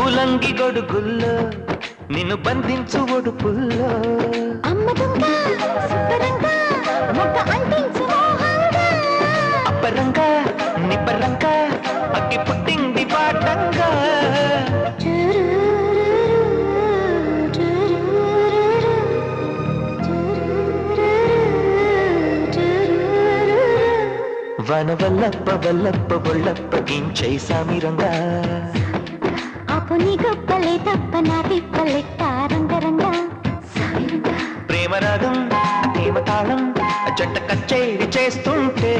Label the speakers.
Speaker 1: ఉలంగి గొడుగుల్లో నిన్ను బంధించు ఒడుపుల్లో అప్పరంగా నిబ్బరంగా అగ్గి పుట్టింది పాటంగా వన వల్లప్ప వల్లప్ప బొల్లప్ప గించై సామిరంగా
Speaker 2: ఆపుని గొప్పలే తప్ప నా తిప్పలెట్ట రంగరంగా
Speaker 1: ప్రేమ రాగం ప్రేమ తాళం జంట కచేరి చేస్తుంటే